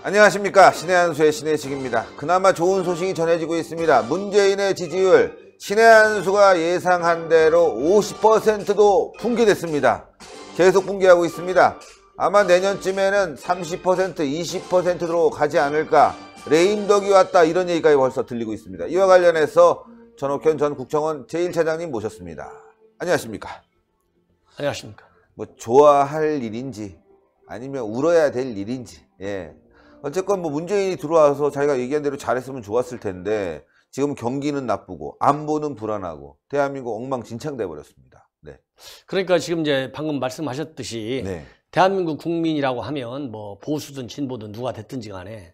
안녕하십니까. 신의 한수의 신의식입니다. 그나마 좋은 소식이 전해지고 있습니다. 문재인의 지지율 신의 한수가 예상한 대로 50%도 붕괴됐습니다. 계속 붕괴하고 있습니다. 아마 내년쯤에는 30%, 20%로 가지 않을까. 레임덕이 왔다 이런 얘기가 벌써 들리고 있습니다. 이와 관련해서 전옥현 전 국정원 제1차장님 모셨습니다. 안녕하십니까. 안녕하십니까. 뭐 좋아할 일인지 아니면 울어야 될 일인지, 예. 어쨌건 뭐 문재인이 들어와서 자기가 얘기한 대로 잘했으면 좋았을 텐데 지금 경기는 나쁘고 안보는 불안하고 대한민국 엉망진창 돼버렸습니다. 네. 그러니까 지금 이제 방금 말씀하셨듯이 네. 대한민국 국민이라고 하면 뭐 보수든 진보든 누가 됐든지 간에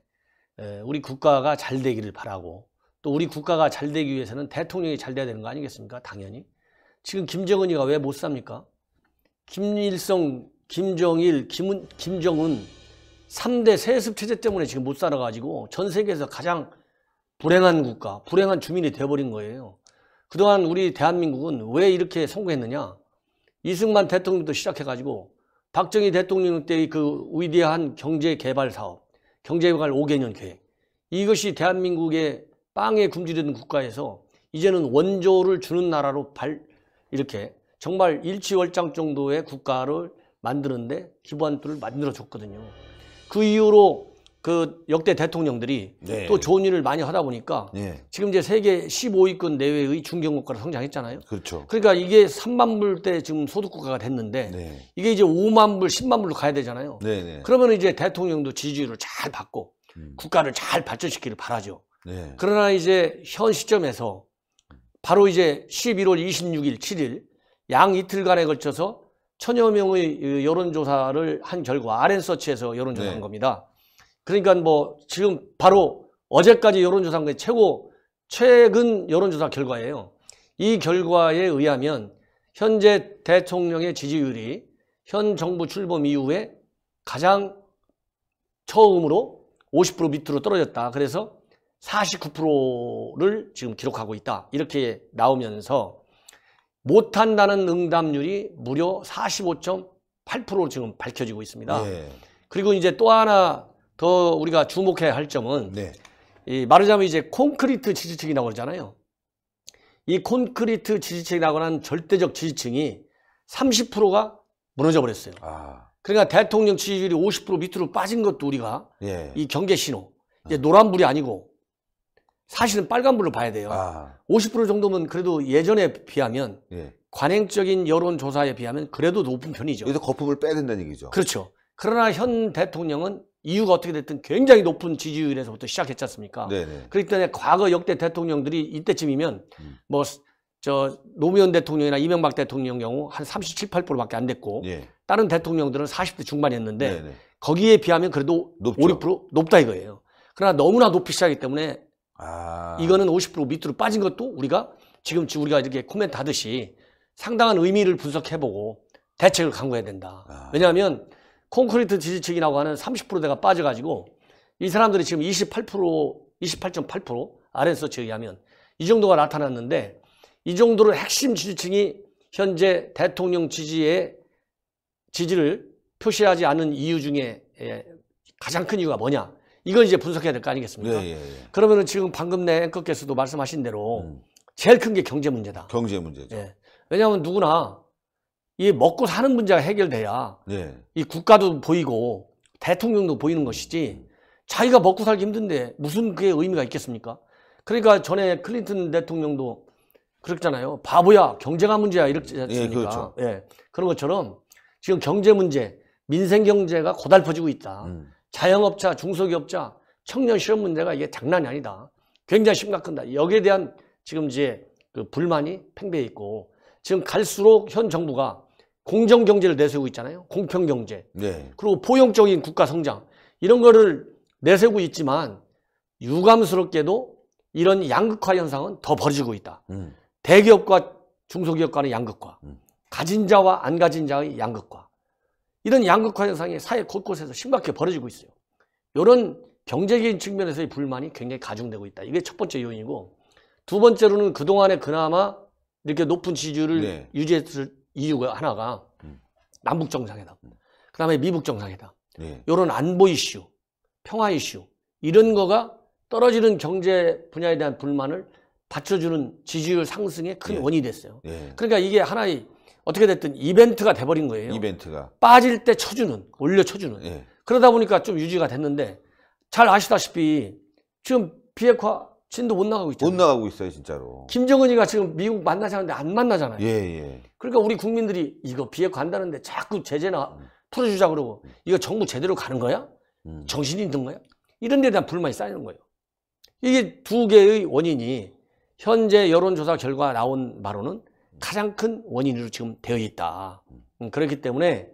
우리 국가가 잘 되기를 바라고, 또 우리 국가가 잘 되기 위해서는 대통령이 잘 돼야 되는 거 아니겠습니까? 당연히. 지금 김정은이가 왜 못 삽니까? 김일성, 김정일, 김정은 3대 세습 체제 때문에 지금 못 살아가지고 전 세계에서 가장 불행한 국가, 불행한 주민이 돼버린 거예요. 그동안 우리 대한민국은 왜 이렇게 성공했느냐? 이승만 대통령도 시작해가지고 박정희 대통령 때의 그 위대한 경제개발 사업, 경제개발 5개년 계획, 이것이 대한민국의 빵에 굶주리는 국가에서 이제는 원조를 주는 나라로 이렇게 정말 일취월장 정도의 국가를 만드는데 기부한 뜰을 만들어줬거든요. 그 이후로 그 역대 대통령들이 네. 또 좋은 일을 많이 하다 보니까 네. 지금 이제 세계 15위권 내외의 중견국가로 성장했잖아요. 그렇죠. 그러니까 이게 3만 불대 지금 소득국가가 됐는데 네. 이게 이제 5만 불, 10만 불로 가야 되잖아요. 네. 그러면 이제 대통령도 지지율을 잘 받고 국가를 잘 발전시키길 바라죠. 네. 그러나 이제 현 시점에서 바로 이제 11월 26일, 7일 양 이틀간에 걸쳐서 1000여 명의 여론조사를 한 결과 RN서치에서 여론조사한 네. 겁니다. 그러니까 뭐 지금 바로 어제까지 여론조사한 게 최근 여론조사 결과예요. 이 결과에 의하면 현재 대통령의 지지율이 현 정부 출범 이후에 가장 처음으로 50% 밑으로 떨어졌다. 그래서 49%를 지금 기록하고 있다. 이렇게 나오면서 못한다는 응답률이 무려 45.8%로 지금 밝혀지고 있습니다. 네. 그리고 이제 또 하나 더 우리가 주목해야 할 점은 네. 말하자면 이제 콘크리트 지지층이라고 그러잖아요. 이 콘크리트 지지층이라고 하는 절대적 지지층이 30%가 무너져 버렸어요. 그러니까 대통령 지지율이 50% 밑으로 빠진 것도 우리가 이 경계 신호. 이제 노란불이 아니고 사실은 빨간불로 봐야 돼요. 50% 정도면 그래도 예전에 비하면 관행적인 여론조사에 비하면 그래도 높은 편이죠. 여기서 거품을 빼야 된다는 얘기죠. 그렇죠. 그러나 현 대통령은 이유가 어떻게 됐든 굉장히 높은 지지율에서부터 시작했지 않습니까? 그렇기 때문에 과거 역대 대통령들이 이때쯤이면 뭐 노무현 대통령이나 이명박 대통령 경우 한 37, 8%밖에 안 됐고 다른 대통령들은 40대 중반이었는데 거기에 비하면 그래도 높죠. 5, 6% 높다 이거예요. 그러나 너무나 높이 시작하기 때문에 이거는 50% 밑으로 빠진 것도 우리가 지금 우리가 이렇게 코멘트 하듯이 상당한 의미를 분석해보고 대책을 강구해야 된다. 왜냐하면 콘크리트 지지층이라고 하는 30%대가 빠져가지고 이 사람들이 지금 28.8% RN서치에 의하면 이 정도가 나타났는데 이 정도로 핵심 지지층이 현재 대통령 지지를 표시하지 않은 이유 중에 가장 큰 이유가 뭐냐? 이걸 이제 분석해야 될 거 아니겠습니까? 그러면은 지금 방금 내 앵커께서도 말씀하신 대로 제일 큰 게 경제 문제다. 경제 문제죠. 왜냐하면 누구나 이 먹고 사는 문제가 해결돼야 이 국가도 보이고 대통령도 보이는 것이지 자기가 먹고 살기 힘든데 무슨 그게 의미가 있겠습니까? 그러니까 전에 클린턴 대통령도 그랬잖아요. 바보야, 경제가 문제야 이렇지 않습니까? 그렇죠. 그런 것처럼 지금 경제 문제, 민생 경제가 고달퍼지고 있다. 자영업자, 중소기업자, 청년 실업 문제가 이게 장난이 아니다. 굉장히 심각하다. 여기에 대한 지금 이제 그 불만이 팽배해 있고 지금 갈수록 현 정부가 공정경제를 내세우고 있잖아요. 공평경제. 그리고 포용적인 국가 성장. 이런 거를 내세우고 있지만 유감스럽게도 이런 양극화 현상은 더 벌어지고 있다. 대기업과 중소기업 간의 양극화. 가진 자와 안 가진 자의 양극화. 이런 양극화 현상이 사회 곳곳에서 심각하게 벌어지고 있어요. 이런 경제적인 측면에서의 불만이 굉장히 가중되고 있다. 이게 첫 번째 요인이고 두 번째로는 그동안에 그나마 이렇게 높은 지지율을 네. 유지했을 이유가 하나가 남북 정상회담, 그 다음에 미북 정상회담, 네. 이런 안보 이슈, 평화 이슈, 이런 거가 떨어지는 경제 분야에 대한 불만을 받쳐주는 지지율 상승의 큰 예. 원인이 됐어요. 예. 그러니까 이게 하나의 어떻게 됐든 이벤트가 돼버린 거예요. 이벤트가. 빠질 때 쳐주는, 올려 쳐주는. 예. 그러다 보니까 좀 유지가 됐는데 잘 아시다시피 지금 비핵화 진도 못 나가고 못 있잖아요. 나가고 있어요, 진짜로. 김정은이가 지금 미국 만나자는데 안 만나잖아요. 예, 예. 그러니까 우리 국민들이 이거 비핵화 한다는데 자꾸 제재나 풀어주자 그러고 이거 정부 제대로 가는 거야? 정신이 있는 거야? 이런 데에 대한 불만이 쌓이는 거예요. 이게 두 개의 원인이 현재 여론조사 결과 나온 바로는 가장 큰 원인으로 지금 되어 있다. 그렇기 때문에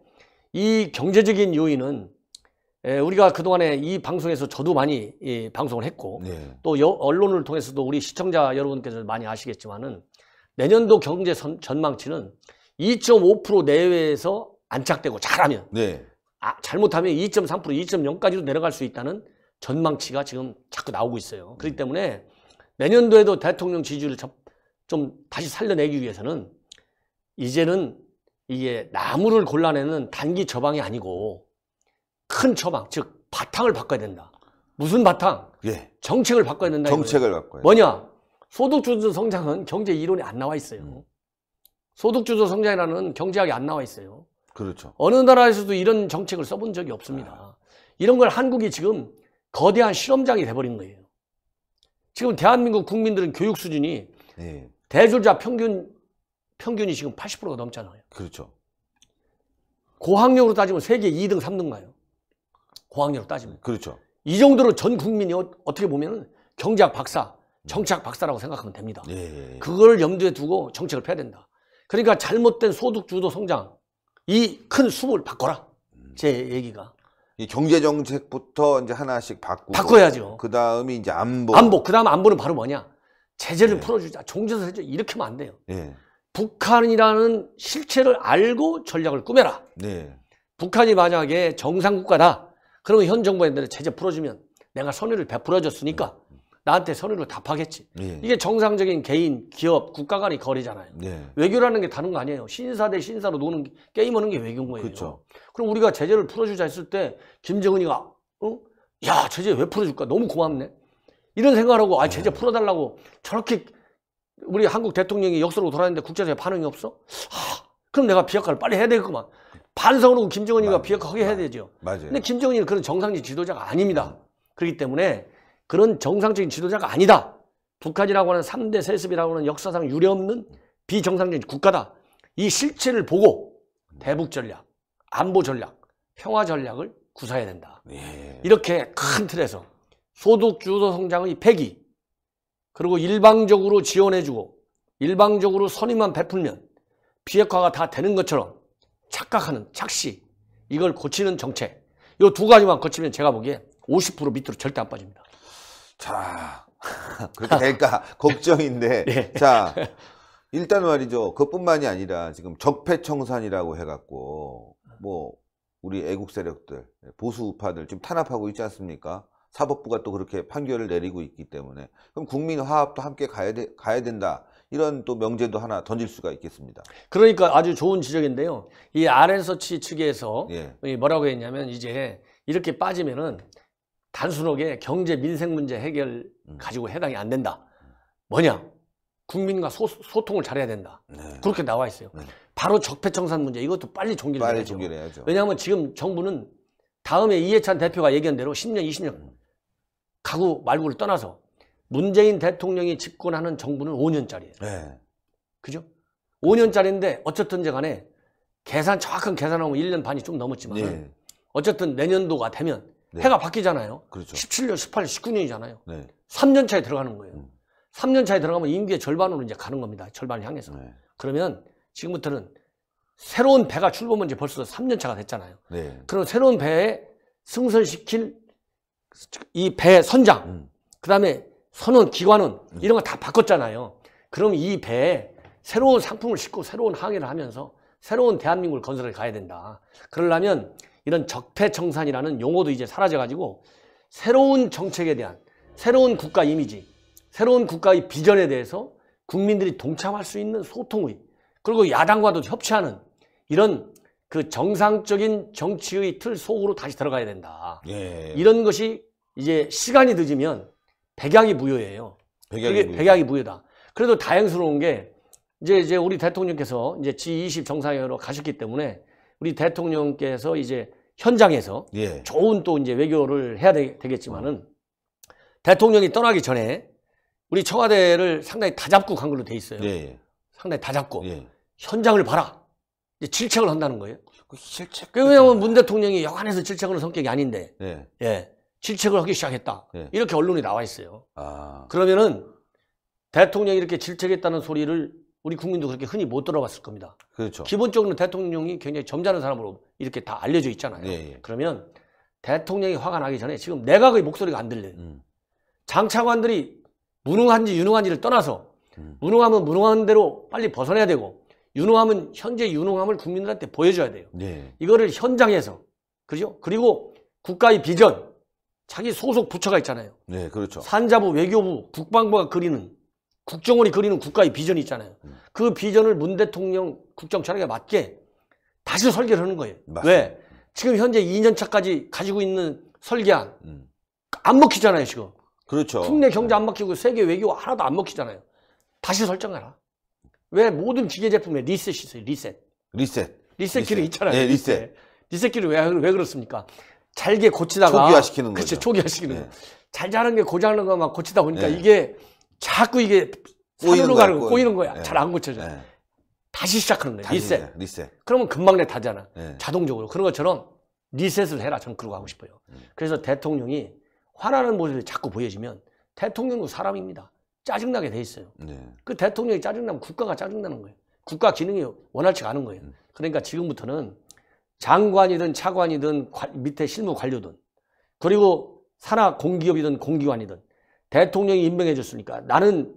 이 경제적인 요인은 우리가 그동안에 이 방송에서 저도 많이 방송을 했고 네. 또 언론을 통해서도 우리 시청자 여러분께서 많이 아시겠지만은 내년도 경제 전망치는 2.5% 내외에서 안착되고 잘하면 네. 잘못하면 2.3%, 2.0까지도 내려갈 수 있다는 전망치가 지금 자꾸 나오고 있어요. 그렇기 때문에 내년도에도 대통령 지지율을 좀 다시 살려내기 위해서는 이제는 이게 나무를 골라내는 단기 처방이 아니고 큰 처방, 즉 바탕을 바꿔야 된다. 무슨 바탕? 예. 정책을 바꿔야 된다. 정책을 바꿔야 뭐냐? 소득주도 성장은 경제 이론에 안 나와 있어요. 소득주도 성장이라는 경제학이 안 나와 있어요. 그렇죠. 어느 나라에서도 이런 정책을 써본 적이 없습니다. 이런 걸 한국이 지금 거대한 실험장이 돼버린 거예요. 지금 대한민국 국민들은 교육 수준이 예. 대졸자 평균이 지금 80%가 넘잖아요. 그렇죠. 고학력으로 따지면 세계 2등, 3등 가요. 고학력으로 따지면. 그렇죠. 이 정도로 전 국민이 어떻게 보면 경제학 박사, 정치학 박사라고 생각하면 됩니다. 예. 그걸 염두에 두고 정책을 펴야 된다. 그러니까 잘못된 소득주도 성장, 이 큰 숲을 바꿔라. 제 얘기가. 이 경제 정책부터 이제 하나씩 바꿔야죠. 그 다음이 이제 안보. 그 다음 안보는 바로 뭐냐? 제재를 풀어주자. 종전선 해줘. 이렇게 하면 안 돼요. 예. 북한이라는 실체를 알고 전략을 꾸며라. 네. 북한이 만약에 정상국가다. 그러면 현 정부에 제재 풀어주면 내가 선의를 베풀어줬으니까 나한테 선의를 답하겠지. 예. 이게 정상적인 개인, 기업, 국가 간의 거래잖아요. 네. 외교라는 게 다른 거 아니에요. 신사 대 신사로 노는 게임하는 게 외교인 거예요. 그렇죠. 그럼 우리가 제재를 풀어주자 했을 때 김정은이가 야 제재 왜 풀어줄까? 너무 고맙네. 이런 생각을 하고 제재 풀어달라고 저렇게 우리 한국 대통령이 역사로 돌아왔는데 국제사회 반응이 없어? 그럼 내가 비핵화를 빨리 해야 되겠구만. 반성으로 김정은이가 비핵화하게 해야 되죠. 맞아요. 근데 김정은이는 그런 정상적인 지도자가 아닙니다. 그렇기 때문에 그런 정상적인 지도자가 아니다. 북한이라고 하는 3대 세습이라고 하는 역사상 유례없는 비정상적인 국가다. 이 실체를 보고 대북 전략, 안보 전략, 평화 전략을 구사해야 된다. 예. 이렇게 큰 틀에서 소득주도 성장의 폐기, 그리고 일방적으로 지원해주고 일방적으로 선의만 베풀면 비핵화가 다 되는 것처럼 착각하는 착시, 이걸 고치는 정책, 이 두 가지만 거치면 제가 보기에 50% 밑으로 절대 안 빠집니다. 자, 그렇게 될까 걱정인데. 네. 자, 일단 말이죠. 그것뿐만이 아니라 지금 적폐청산이라고 해갖고 뭐 우리 애국 세력들, 보수 우파들 지금 탄압하고 있지 않습니까? 사법부가 또 그렇게 판결을 내리고 있기 때문에 그럼 국민 화합도 함께 가야 된다. 이런 또 명제도 하나 던질 수가 있겠습니다. 그러니까 아주 좋은 지적인데요. 이 RN서치 측에서 예. 뭐라고 했냐면 이제 이렇게 빠지면은 단순하게 경제 민생 문제 해결 가지고 해당이 안 된다. 뭐냐? 국민과 소통을 잘해야 된다. 네. 그렇게 나와 있어요. 네. 바로 적폐청산 문제 이것도 빨리 종결해야죠. 빨리 종결해야죠. 왜냐하면 지금 정부는 다음에 이해찬 대표가 얘기한 대로 10년, 20년 가구 말고를 떠나서 문재인 대통령이 집권하는 정부는 5년짜리예요. 네. 그죠? 5년짜리인데 어쨌든 간에 정확한 계산하면 1년 반이 좀 넘었지만 네. 어쨌든 내년도가 되면 네. 해가 바뀌잖아요. 그렇죠. 17년, 18년, 19년이잖아요. 네. 3년 차에 들어가는 거예요. 3년 차에 들어가면 임기의 절반으로 이제 가는 겁니다. 절반을 향해서. 네. 그러면 지금부터는 새로운 배가 출범한 지 벌써 3년 차가 됐잖아요. 네. 그럼 새로운 배에 승선시킬 이 배 선장, 그 다음에 선원, 기관원 이런 거 다 바꿨잖아요. 그럼 이 배에 새로운 상품을 싣고 새로운 항해를 하면서 새로운 대한민국을 건설해 가야 된다. 그러려면 이런 적폐청산이라는 용어도 이제 사라져가지고 새로운 정책에 대한 새로운 국가 이미지, 새로운 국가의 비전에 대해서 국민들이 동참할 수 있는 소통의, 그리고 야당과도 협치하는 이런 그 정상적인 정치의 틀 속으로 다시 들어가야 된다. 예. 이런 것이 이제 시간이 늦으면 백약이 무효예요. 백약이 무효다. 그래도 다행스러운 게 이제 우리 대통령께서 이제 G20 정상회의로 가셨기 때문에 우리 대통령께서 이제 현장에서 예. 좋은 또 이제 외교를 해야 되겠지만은 대통령이 떠나기 전에 우리 청와대를 상당히 다잡고 간 걸로 돼 있어요. 예. 상당히 다잡고 예. 현장을 봐라. 이제 질책을 한다는 거예요. 그 실책. 왜냐하면 문 대통령이 여간해서 질책하는 성격이 아닌데, 예. 예, 질책을 하기 시작했다. 예. 이렇게 언론에 나와 있어요. 아. 그러면은 대통령이 이렇게 질책했다는 소리를 우리 국민도 그렇게 흔히 못 들어봤을 겁니다. 그렇죠. 기본적으로 대통령이 굉장히 점잖은 사람으로 이렇게 다 알려져 있잖아요. 예. 그러면 대통령이 화가 나기 전에 지금 내각의 목소리가 안 들려요. 장차관들이 무능한지 유능한지를 떠나서 무능하면 무능한 대로 빨리 벗어나야 되고, 유능하면 현재 유능함을 국민들한테 보여줘야 돼요. 예. 이거를 현장에서, 그죠? 그리고 국가의 비전, 자기 소속 부처가 있잖아요. 네, 그렇죠. 산자부, 외교부, 국방부가 그리는, 국정원이 그리는 국가의 비전이 있잖아요. 그 비전을 문 대통령 국정철학에 맞게 다시 설계를 하는 거예요. 맞습니다. 왜? 지금 현재 2년 차까지 가지고 있는 설계안 안 먹히잖아요, 지금. 그렇죠. 국내 경제 안 먹히고 세계 외교 하나도 안 먹히잖아요. 다시 설정해라. 왜? 모든 기계 제품에 리셋이 있어요. 리셋 기능 있잖아요. 네, 리셋. 리셋 기능 왜 그렇습니까? 잘게 고치다가 초기화시키는 그치, 거죠. 초기화시키는 네. 거. 잘 자란 게 고장난 거만 고치다 보니까 네. 이게 자꾸 이게 산으로 가는 거, 꼬이는 거야. 네. 잘 안 고쳐져. 네. 다시 시작하는 거예요. 리셋. 리셋. 그러면 금방 내 타잖아. 네. 자동적으로. 그런 것처럼 리셋을 해라. 저는 그러고 하고 싶어요. 그래서 대통령이 화나는 모습을 자꾸 보여지면 대통령도 사람입니다. 짜증나게 돼 있어요. 네. 그 대통령이 짜증나면 국가가 짜증나는 거예요. 국가 기능이 원활치가 않은 거예요. 그러니까 지금부터는 장관이든 차관이든 밑에 실무 관료든, 그리고 산하 공기업이든 공기관이든 대통령이 임명해 줬으니까 나는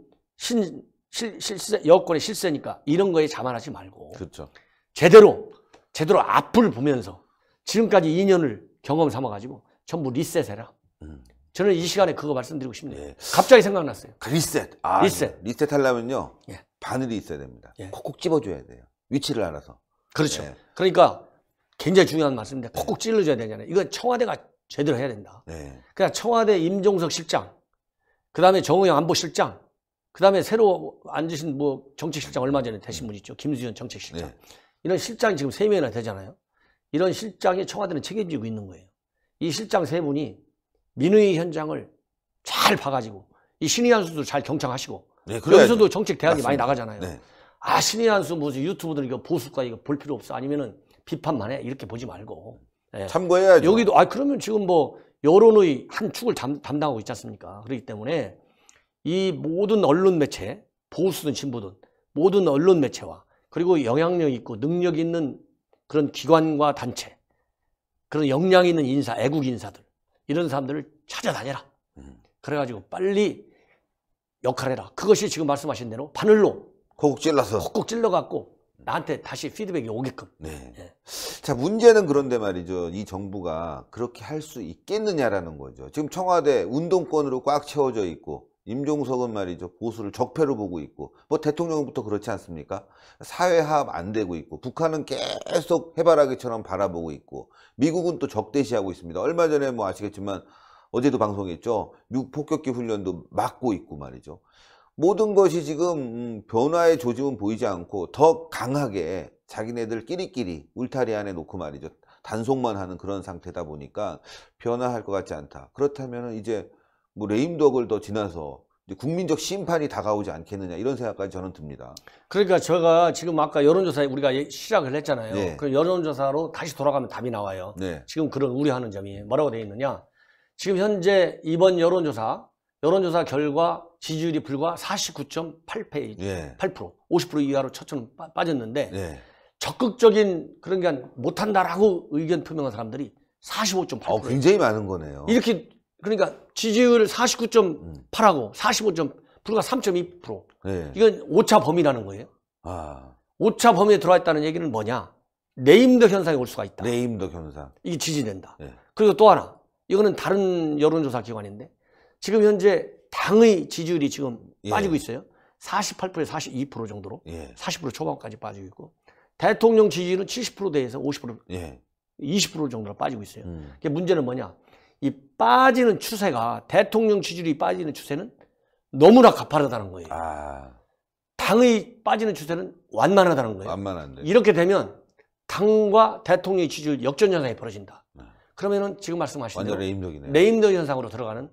여권의 실세니까 이런 거에 자만하지 말고 그렇죠. 제대로 앞을 보면서 지금까지 2년을 경험 삼아가지고 전부 리셋해라. 저는 이 시간에 그거 말씀드리고 싶네요. 예. 갑자기 생각났어요. 리셋. 리셋 하려면요. 예. 바늘이 있어야 됩니다. 예. 콕콕 집어줘야 돼요. 위치를 알아서. 그렇죠. 네. 그러니까 굉장히 중요한 말씀인데 콕콕 찔러줘야 되잖아요. 이건 청와대가 제대로 해야 된다. 네. 그냥 청와대 임종석 실장, 그 다음에 정의용 안보실장, 그 다음에 새로 앉으신 뭐 정책실장 얼마 전에 되신 분 있죠. 김수현 정책실장. 네. 이런 실장이 지금 3명이나 되잖아요. 이런 실장이 청와대는 책임지고 있는 거예요. 이 실장 3분이 민의 현장을 잘 봐가지고 이 신의 한수도 잘 경청하시고, 네, 여기서도 정책 대안이 많이 맞습니다. 나가잖아요. 네. 아, 신의 한수 무슨 유튜브들 이거 보수가 이거 볼 필요 없어. 아니면은 비판만 해. 이렇게 보지 말고. 예. 참고해야죠. 여기도, 그러면 지금 뭐 여론의 한 축을 담당하고 있지 않습니까? 그렇기 때문에 이 모든 언론 매체, 보수든 진보든 모든 언론 매체와 그리고 영향력 있고 능력 있는 그런 기관과 단체, 그런 역량 있는 인사, 애국 인사들, 이런 사람들을 찾아다녀라. 그래가지고 빨리 역할해라. 그것이 지금 말씀하신 대로 바늘로 콕콕 찔러서. 콕콕 찔러갖고 나한테 다시 피드백이 오게끔. 네. 예. 자, 문제는 그런데 말이죠. 이 정부가 그렇게 할 수 있겠느냐라는 거죠. 지금 청와대 운동권으로 꽉 채워져 있고, 임종석은 말이죠. 보수를 적폐로 보고 있고, 뭐 대통령부터 그렇지 않습니까? 사회화합 안 되고 있고, 북한은 계속 해바라기처럼 바라보고 있고, 미국은 또 적대시하고 있습니다. 얼마 전에 뭐 아시겠지만 어제도 방송했죠. 폭격기 훈련도 막고 있고 말이죠. 모든 것이 지금 변화의 조짐은 보이지 않고 더 강하게 자기네들끼리끼리 울타리 안에 놓고 말이죠. 단속만 하는 그런 상태다 보니까 변화할 것 같지 않다. 그렇다면 이제 뭐 레임덕을 더 지나서 이제 국민적 심판이 다가오지 않겠느냐, 이런 생각까지 저는 듭니다. 그러니까 제가 지금 아까 여론조사에 우리가 시작을 했잖아요. 네. 그 여론조사로 다시 돌아가면 답이 나와요. 네. 지금 그런 우려하는 점이 뭐라고 되어 있느냐. 지금 현재 이번 여론조사 결과 지지율이 불과 49.8%, 예. 8%, 50% 이하로 처처럼 빠졌는데 네. 적극적인 그런 게 못한다라고 의견 표명한 사람들이 45.8%. 굉장히 많은 거네요. 이렇게, 그러니까 지지율 49.8하고 45. 불과 3.2%. 네. 이건 오차 범위라는 거예요. 아, 오차 범위에 들어와 있다는 얘기는 뭐냐? 네임덕 현상이 올 수가 있다. 레임덕 현상. 이게 지지된다. 네. 그리고 또 하나, 이거는 다른 여론조사 기관인데 지금 현재 당의 지지율이 지금 예. 빠지고 있어요. 48%에서 42% 정도로. 예. 40% 초반까지 빠지고 있고. 대통령 지지율은 70%대에서 50%, 예. 20% 정도로 빠지고 있어요. 그게 문제는 뭐냐? 이 빠지는 추세가, 대통령 지지율이 빠지는 추세는 너무나 가파르다는 거예요. 아, 당의 빠지는 추세는 완만하다는 거예요. 완만한데. 이렇게 되면 당과 대통령의 지지율 역전 현상이 벌어진다. 그러면은 지금 말씀하신 완전 대로 레임덕이네. 레임덕 현상으로 들어가는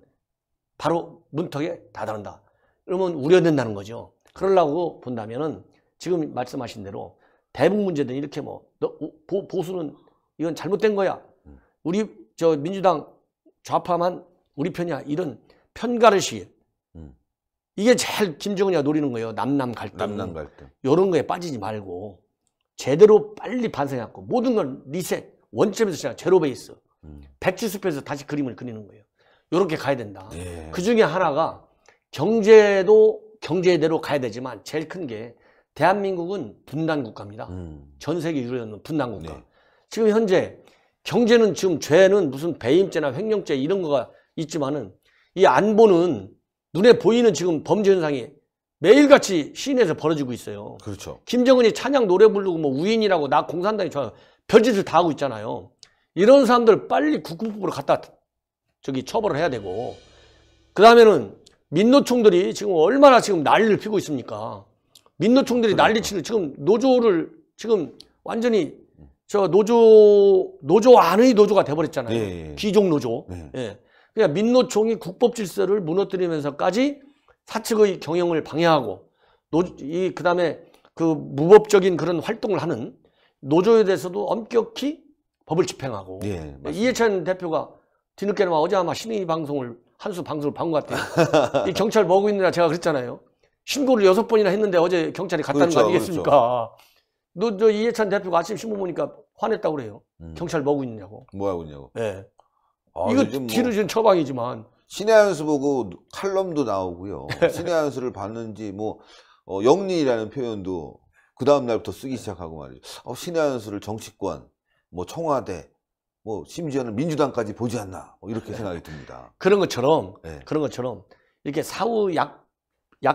바로 문턱에 다다른다. 그러면 우려된다는 거죠. 그러려고 본다면은 지금 말씀하신 대로 대북 문제든 이렇게 뭐 보수는 이건 잘못된 거야. 우리 저 민주당 좌파만 우리 편이야. 이런 편가르시. 이게 제일 김정은이가 노리는 거예요. 남남 갈등. 남남 갈등. 이런 거에 빠지지 말고 제대로 빨리 반성해갖고 모든 걸 리셋, 원점에서 시작, 제로 베이스. 백지수표에서 다시 그림을 그리는 거예요. 이렇게 가야 된다. 예. 그 중에 하나가 경제도 경제대로 가야 되지만 제일 큰 게 대한민국은 분단 국가입니다. 전 세계 유례없는 분단 국가. 네. 지금 현재 경제는 지금 죄는 무슨 배임죄나 횡령죄 이런 거가 있지만은 이 안보는 눈에 보이는 지금 범죄 현상이 매일같이 시내에서 벌어지고 있어요. 그렇죠. 김정은이 찬양 노래 부르고 뭐 우인이라고 나 공산당이 좋아요. 별짓을 다 하고 있잖아요. 이런 사람들 빨리 국군법으로 갖다 처벌을 해야 되고, 그 다음에는 민노총들이 지금 얼마나 지금 난리를 피고 있습니까? 민노총들이 난리치는 지금 노조를 지금 완전히 저 노조 안의 노조가 돼버렸잖아요. 예. 귀족 노조. 네. 예. 그러니까 민노총이 국법 질서를 무너뜨리면서까지 사측의 경영을 방해하고 그 다음에 그 무법적인 그런 활동을 하는 노조에 대해서도 엄격히 법을 집행하고. 예, 이해찬 대표가 뒤늦게나마 어제 아마 신의 방송을 한수 방송을 본 것 같아요. 이 경찰 뭐고 있느냐 제가 그랬잖아요. 신고를 6번이나 했는데 어제 경찰이 갔다는 그렇죠, 거 아니겠습니까? 그렇죠. 저 이해찬 대표가 아침 신문 보니까 화냈다고 그래요. 경찰 뭐고 있느냐고. 뭐 하고 있냐고. 예. 아, 이거 요즘 뭐 뒤늦은 처방이지만. 신의 한수 보고 칼럼도 나오고요. 신의 한수를 봤는지 뭐 영리라는 표현도 그 다음 날부터 쓰기 시작하고 말이죠. 신의 한수를 정치권, 뭐 청와대, 뭐 심지어는 민주당까지 보지 않나 뭐 이렇게 생각이 듭니다. 그런 것처럼 네. 이렇게 사후 약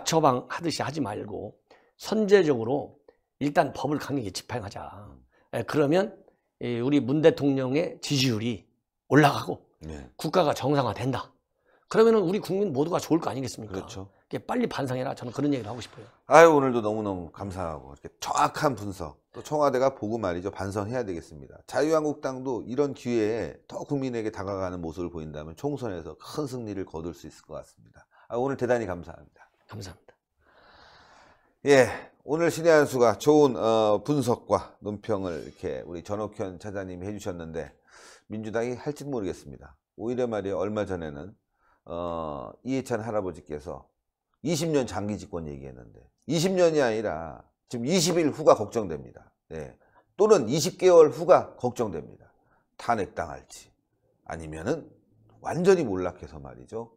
처방 하듯이 하지 말고 선제적으로 일단 법을 강력히 집행하자. 그러면 우리 문 대통령의 지지율이 올라가고 네. 국가가 정상화된다. 그러면은 우리 국민 모두가 좋을 거 아니겠습니까? 그렇죠. 빨리 반성해라. 저는 그런 얘기를 하고 싶어요. 아유, 오늘도 너무너무 감사하고 이렇게 정확한 분석, 또 청와대가 보고 말이죠. 반성해야 되겠습니다. 자유한국당도 이런 기회에 더 국민에게 다가가는 모습을 보인다면 총선에서 큰 승리를 거둘 수 있을 것 같습니다. 오늘 대단히 감사합니다. 감사합니다. 예, 오늘 신의 한수가 좋은 분석과 논평을 이렇게 우리 전옥현 차장님이 해주셨는데 민주당이 할지 모르겠습니다. 오히려 말이에요. 얼마 전에는 이해찬 할아버지께서 20년 장기 집권 얘기했는데 20년이 아니라 지금 20일 후가 걱정됩니다. 네. 또는 20개월 후가 걱정됩니다. 탄핵당할지 아니면은 완전히 몰락해서 말이죠.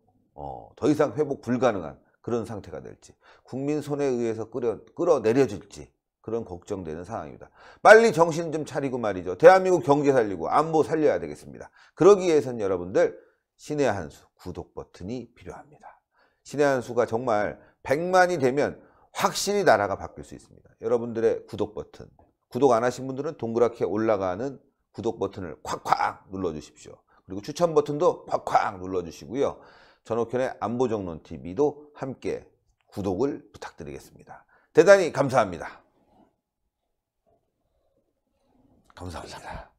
더 이상 회복 불가능한 그런 상태가 될지 국민 손에 의해서 끌어내려질지 그런 걱정되는 상황입니다. 빨리 정신 좀 차리고 말이죠. 대한민국 경제 살리고 안보 살려야 되겠습니다. 그러기 위해서는 여러분들 신의 한수 구독 버튼이 필요합니다. 신의 한수가 정말 100만이 되면 확실히 나라가 바뀔 수 있습니다. 여러분들의 구독 버튼, 구독 안 하신 분들은 동그랗게 올라가는 구독 버튼을 콱콱 눌러주십시오. 그리고 추천 버튼도 콱콱 눌러주시고요. 전옥현의 안보정론TV도 함께 구독을 부탁드리겠습니다. 대단히 감사합니다. 감사합니다.